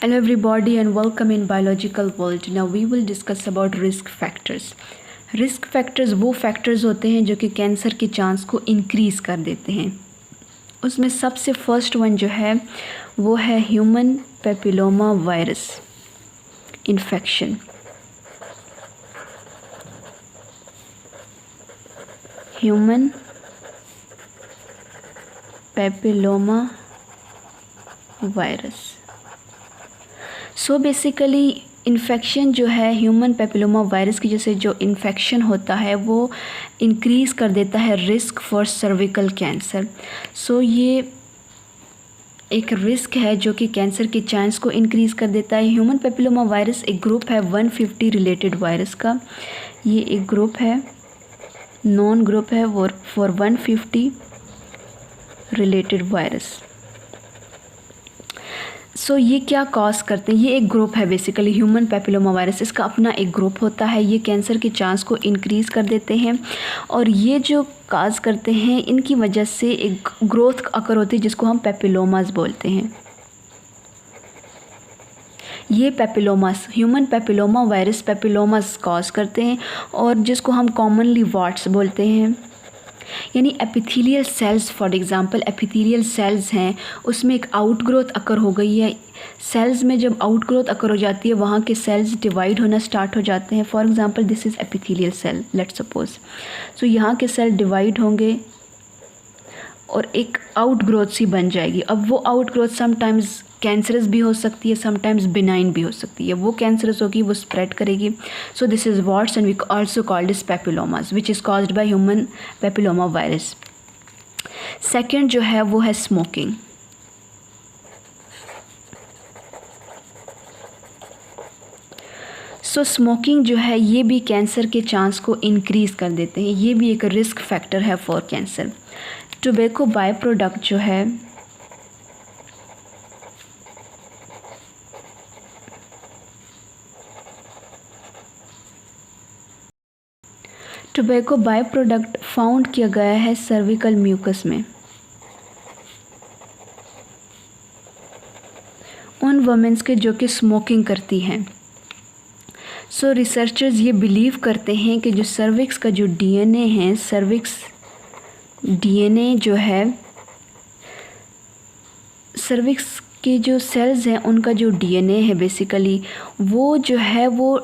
Hello everybody and welcome in biological world. Now we will discuss about risk factors. Risk factors वो factors होते हैं जो कि cancer के चांस को इंक्रीज़ कर देते हैं. उसमें सबसे फर्स्ट वन जो है वो है human papilloma virus infection. Human papilloma virus. So basically infection जो है ह्यूमन पेपिलोमा वायरस की जैसे जो इन्फेक्शन होता है वो इंक्रीज़ कर देता है रिस्क फॉर सर्विकल कैंसर. सो ये एक रिस्क है जो कि कैंसर के चांस को इंक्रीज़ कर देता है. ह्यूमन पेपिलोमा वायरस एक ग्रुप है 150 रिलेटेड वायरस का. ये एक ग्रुप है, नॉन ग्रुप है फॉर 150 रिलेटेड वायरस. सो ये क्या कॉज करते हैं? ये एक ग्रुप है बेसिकली ह्यूमन पेपिलोमा वायरस. इसका अपना एक ग्रुप होता है. ये कैंसर के चांस को इंक्रीज़ कर देते हैं और ये जो काज करते हैं इनकी वजह से एक ग्रोथ अकर होती है जिसको हम पेपिलोमास बोलते हैं. ये पेपिलोमास ह्यूमन पेपिलोमा वायरस पेपिलोमास कॉज करते हैं और जिसको हम कॉमनली वाट्स बोलते हैं. यानी epithelial cells, for example epithelial cells हैं, उसमें एक आउटग्रोथ अकर हो गई है. सेल्स में जब आउटग्रोथ अकर हो जाती है वहाँ के सेल्स डिवाइड होना स्टार्ट हो जाते हैं. For example this is epithelial cell, let's suppose. So यहाँ के सेल डिवाइड होंगे और एक आउटग्रोथ सी बन जाएगी. अब वो आउटग्रोथ समटाइम्स कैंसरस भी हो सकती है, समटाइम्स बिनाइन भी हो सकती है. वो कैंसरस होगी, वो स्प्रेड करेगी. So this is what's and we also called is papillomas which is caused by human papilloma virus. Second जो है वो है स्मोकिंग. सो स्मोकिंग जो है ये भी कैंसर के चांस को इंक्रीज़ कर देते हैं. ये भी एक रिस्क फैक्टर है for cancer. Tobacco by product जो है टोबैको बाय प्रोडक्ट फाउंड किया गया है सर्विकल म्यूकस में उन वुमेन्स के जो कि स्मोकिंग करती हैं. सो रिसर्चर्स ये बिलीव करते हैं कि जो सर्विक्स का जो डीएनए है, सर्विक्स डीएनए जो है, सर्विक्स के जो सेल्स हैं उनका जो डीएनए है बेसिकली वो जो है वो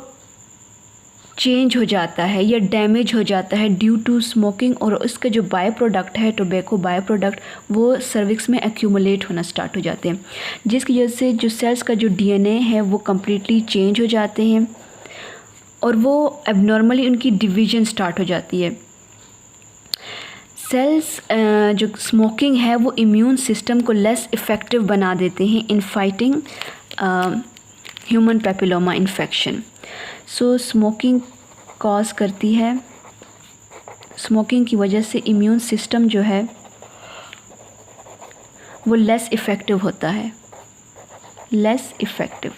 चेंज हो जाता है या डैमेज हो जाता है ड्यू टू स्मोकिंग. और उसका जो बाय प्रोडक्ट है टोबैको बाय प्रोडक्ट वो सर्विक्स में एक्यूमुलेट होना स्टार्ट हो जाते हैं जिसकी वजह से जो सेल्स का जो डीएनए है वो कम्प्लीटली चेंज हो जाते हैं और वो एबनॉर्मली उनकी डिवीजन स्टार्ट हो जाती है. सेल्स जो स्मोकिंग है वो इम्यून सिस्टम को लेस इफ़ेक्टिव बना देते हैं in fighting human papilloma infection. So smoking cause करती है, स्मोकिंग की वजह से इम्यून सिस्टम जो है वो लेस इफ़ेक्टिव होता है, लेस इफ़ेक्टिव.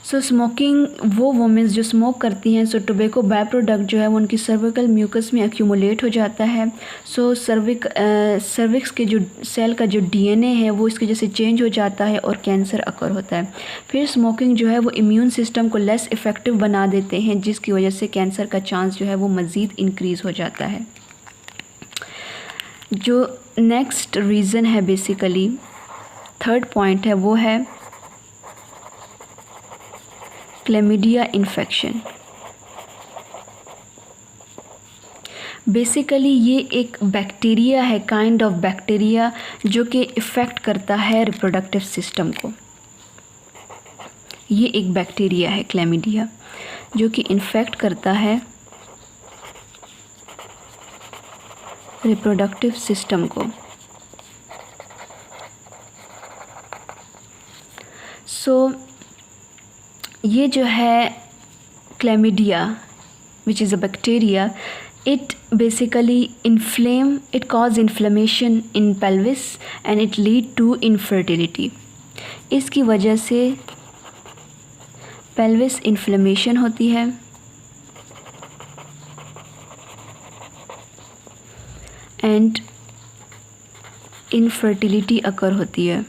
सो स्मोकिंग वो वुमेन्स जो स्मोक करती हैं, सो टोबैको बाय प्रोडक्ट जो है वो उनकी सर्विकल म्यूकस में एक्यूमुलेट हो जाता है. सो सर्विक्स के जो सेल का जो डीएनए है वो इसकी वजह से चेंज हो जाता है और कैंसर अकर होता है. फिर स्मोकिंग जो है वो इम्यून सिस्टम को लेस इफ़ेक्टिव बना देते हैं जिसकी वजह से कैंसर का चांस जो है वो मज़ीद इंक्रीज़ हो जाता है. जो नेक्स्ट रीज़न है बेसिकली थर्ड पॉइंट है वो है क्लेमिडिया इन्फेक्शन. बेसिकली ये एक बैक्टीरिया है, काइंड ऑफ बैक्टीरिया जो कि इफ़ेक्ट करता है रिप्रोडक्टिव सिस्टम को. ये एक बैक्टीरिया है क्लेमिडिया जो कि इन्फेक्ट करता है रिप्रोडक्टिव सिस्टम को. सो ये जो है chlamydia which is a bacteria, it basically it cause inflammation in pelvis and it lead to infertility. इसकी वजह से पेल्विस इन्फ्लेमेशन होती है एंड इनफर्टिलिटी अकर होती है।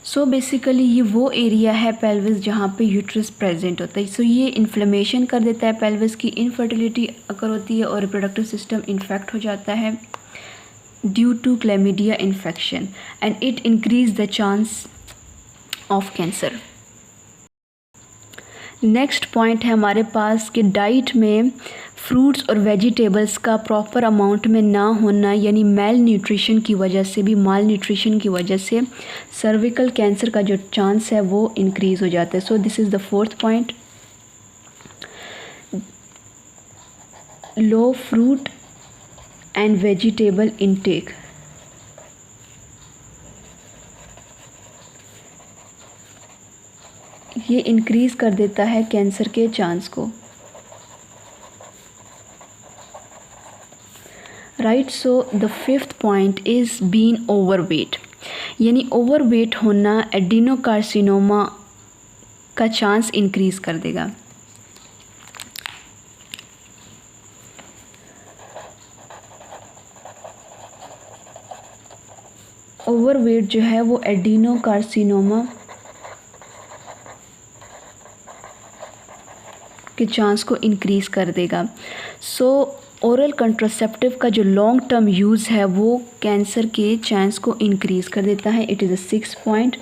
सो बेसिकली ये वो एरिया है पेल्विस जहाँ पे यूट्रस प्रेजेंट होता है। सो ये इन्फ्लेमेशन कर देता है पेल्विस की, इनफर्टिलिटी अकर होती है और रिप्रोडक्टिव सिस्टम इन्फेक्ट हो जाता है due to chlamydia infection and it increase the chance of cancer. Next point है हमारे पास कि डाइट में फ्रूट्स और वेजिटेबल्स का प्रॉपर अमाउंट में ना होना, यानी मेल न्यूट्रिशन की वजह से भी, माल न्यूट्रिशन की वजह से सर्विकल कैंसर का जो चांस है वो इंक्रीज़ हो जाता है। So this is the fourth point, low fruit and vegetable intake. ये इंक्रीज़ कर देता है कैंसर के चांस को। Right, so the fifth point is been overweight, यानी ओवरवेट होना एडिनोकार्सिनोमा का चांस इंक्रीज़ कर देगा। ओवरवेट जो है वो एडिनोकार्सिनोमा के चांस को इंक्रीज़ कर देगा। सो ओरल कंट्रासेप्टिव का जो लॉन्ग टर्म यूज़ है वो कैंसर के चांस को इंक्रीज़ कर देता है। It is a six point.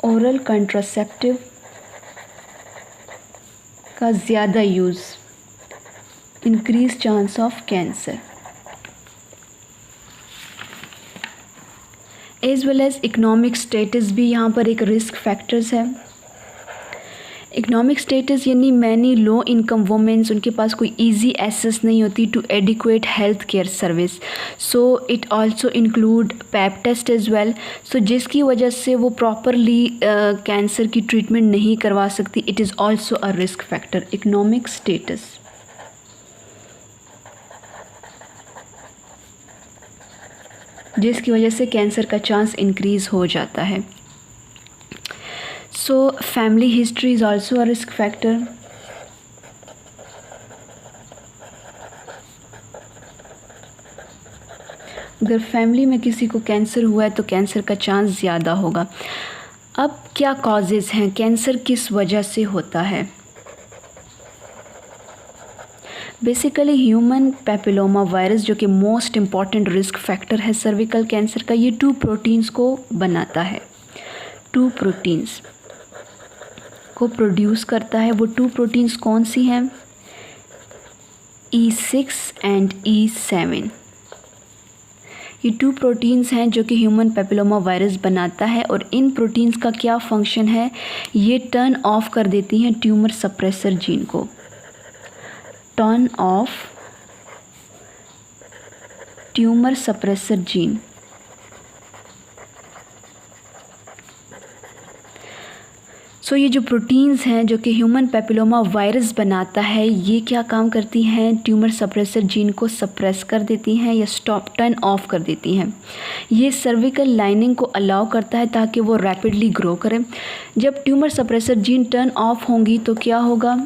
Oral contraceptive का ज़्यादा use increase chance of cancer. As well as economic status भी यहाँ पर एक रिस्क फैक्टर्स है। इकोनॉमिक स्टेटस यानी मैनी लो इनकम वुमेन्स, उनके पास कोई इजी एक्सेस नहीं होती to adequate health care service. So it also include pap test as well. So जिसकी वजह से वो प्रॉपरली कैंसर की ट्रीटमेंट नहीं करवा सकती। It is also a risk factor, economic status. जिसकी वजह से कैंसर का चांस इंक्रीज़ हो जाता है। So family history is also a risk factor. अगर फैमिली में किसी को कैंसर हुआ है तो कैंसर का चांस ज़्यादा होगा। अब क्या कॉजेज़ हैं, कैंसर किस वजह से होता है? बेसिकली ह्यूमन पेपिलोमा वायरस जो कि मोस्ट इम्पॉर्टेंट रिस्क फैक्टर है सर्विकल कैंसर का, ये 2 प्रोटीन्स को बनाता है, 2 प्रोटीन्स को प्रोड्यूस करता है। वो 2 प्रोटीन्स कौन सी हैं? E6 and E7। ये 2 प्रोटीन्स हैं जो कि ह्यूमन पेपिलोमा वायरस बनाता है और इन प्रोटीन्स का क्या फंक्शन है? ये टर्न ऑफ कर देती हैं ट्यूमर सप्रेसर जीन को, turn off tumour suppressor gene. So ये जो प्रोटीन्स हैं जो कि ह्यूमन पेपिलोमा वायरस बनाता है, ये क्या काम करती हैं? ट्यूमर सप्रेसर जीन को सप्रेस कर देती हैं या स्टॉप, टर्न ऑफ कर देती हैं। ये सर्विकल लाइनिंग को अलाउ करता है ताकि वो रैपिडली ग्रो करें। जब tumour suppressor gene turn off होंगी तो क्या होगा?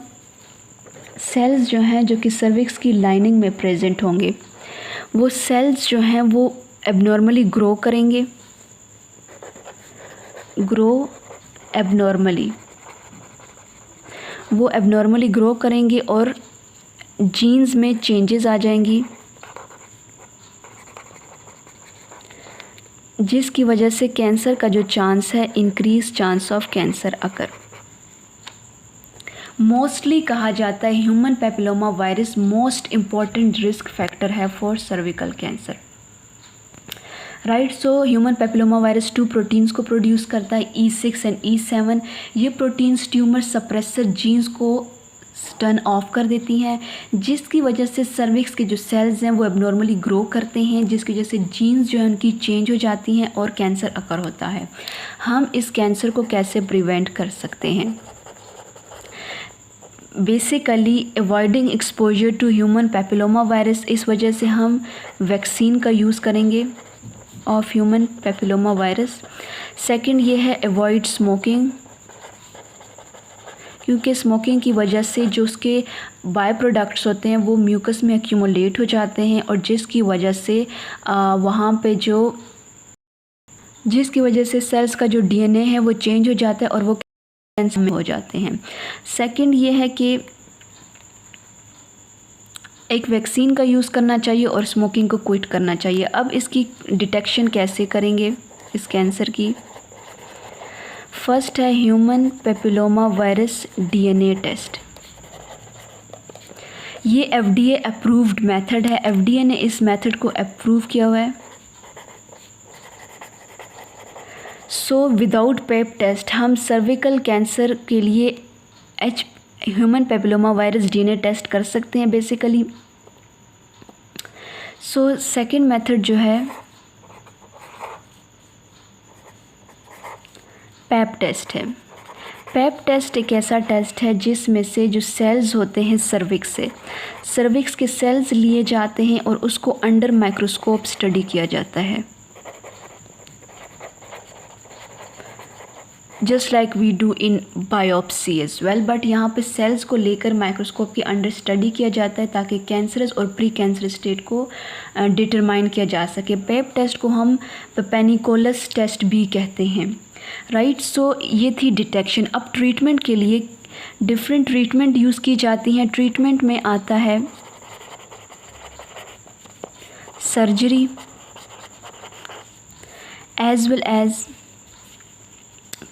सेल्स जो हैं जो कि सर्विक्स की लाइनिंग में प्रेजेंट होंगे, वो सेल्स जो हैं वो एबनॉर्मली ग्रो करेंगे, वो एबनॉर्मली ग्रो करेंगे और जीन्स में चेंजेस आ जाएंगी, जिसकी वजह से कैंसर का जो चांस है, increase chance of cancer occur. Mostly कहा जाता है human papilloma virus most important risk factor है for cervical cancer. Right, so human papilloma virus 2 proteins को प्रोड्यूस करता है, E6 एंड E7। ये प्रोटीन्स ट्यूमर सप्रेसर जीन्स को टर्न ऑफ कर देती हैं, जिसकी वजह से सर्विक्स के जो सेल्स हैं वो एबनॉर्मली ग्रो करते हैं, जिसकी वजह से जीन्स जो है उनकी चेंज हो जाती हैं और कैंसर अकर होता है। हम इस कैंसर को कैसे प्रिवेंट कर सकते हैं? Basically avoiding exposure to human papilloma virus. इस वजह से हम वैक्सीन का यूज़ करेंगे of human papilloma virus. Second ये है अवॉइड स्मोकिंग, क्योंकि स्मोकिंग की वजह से जो उसके बाय प्रोडक्ट्स होते हैं वो म्यूकस में एक्यूमुलेट हो जाते हैं और जिसकी वजह से सेल्स का जो डीएनए है वो चेंज हो जाता है और वो कैंसर में हो जाते हैं। सेकंड ये है कि एक वैक्सीन का यूज़ करना चाहिए और स्मोकिंग को क्विट करना चाहिए। अब इसकी डिटेक्शन कैसे करेंगे इस कैंसर की? फर्स्ट है human papilloma virus DNA test. ये एफडीए अप्रूव्ड मेथड है। एफडीए ने इस मेथड को अप्रूव किया हुआ है। सो विदाउट पेप टेस्ट हम सर्विकल कैंसर के लिए human papilloma virus DNA test कर सकते हैं बेसिकली। सो सेकंड मेथड जो है पैप टेस्ट है। पैप टेस्ट एक ऐसा टेस्ट है जिसमें से जो सेल्स होते हैं सर्विक्स के सेल्स लिए जाते हैं और उसको अंडर माइक्रोस्कोप स्टडी किया जाता है, just like we do in biopsy as well. But यहाँ पे सेल्स को लेकर माइक्रोस्कोप के अंडर स्टडी किया जाता है ताकि कैंसरस और प्री कैंसर स्टेट को डिटरमाइन किया जा सके। पैप टेस्ट को हम पेनिकोलस टेस्ट भी कहते हैं, राइट। सो ये थी डिटेक्शन। अब ट्रीटमेंट के लिए डिफरेंट ट्रीटमेंट यूज़ की जाती हैं। ट्रीटमेंट में आता है surgery as well as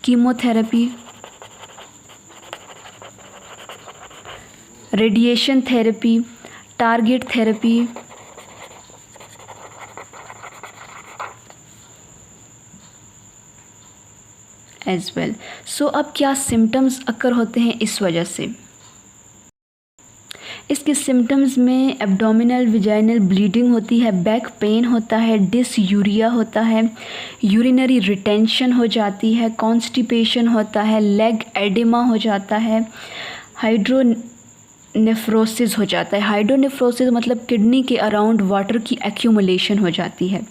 chemotherapy, radiation therapy, target therapy, as well. So अब क्या सिम्टम्स अक्कर होते हैं इस वजह से? इसके सिम्टम्स में एब्डोमिनल विजाइनल ब्लीडिंग होती है, बैक पेन होता है, डिसयूरिया होता है, यूरिनरी रिटेंशन हो जाती है, कॉन्स्टिपेशन होता है, लेग एडिमा हो जाता है, हाइड्रोनेफ्रोसिस हो जाता है। हाइड्रोनेफ्रोसिस मतलब किडनी के अराउंड वाटर की एक्यूमुलेशन हो जाती है।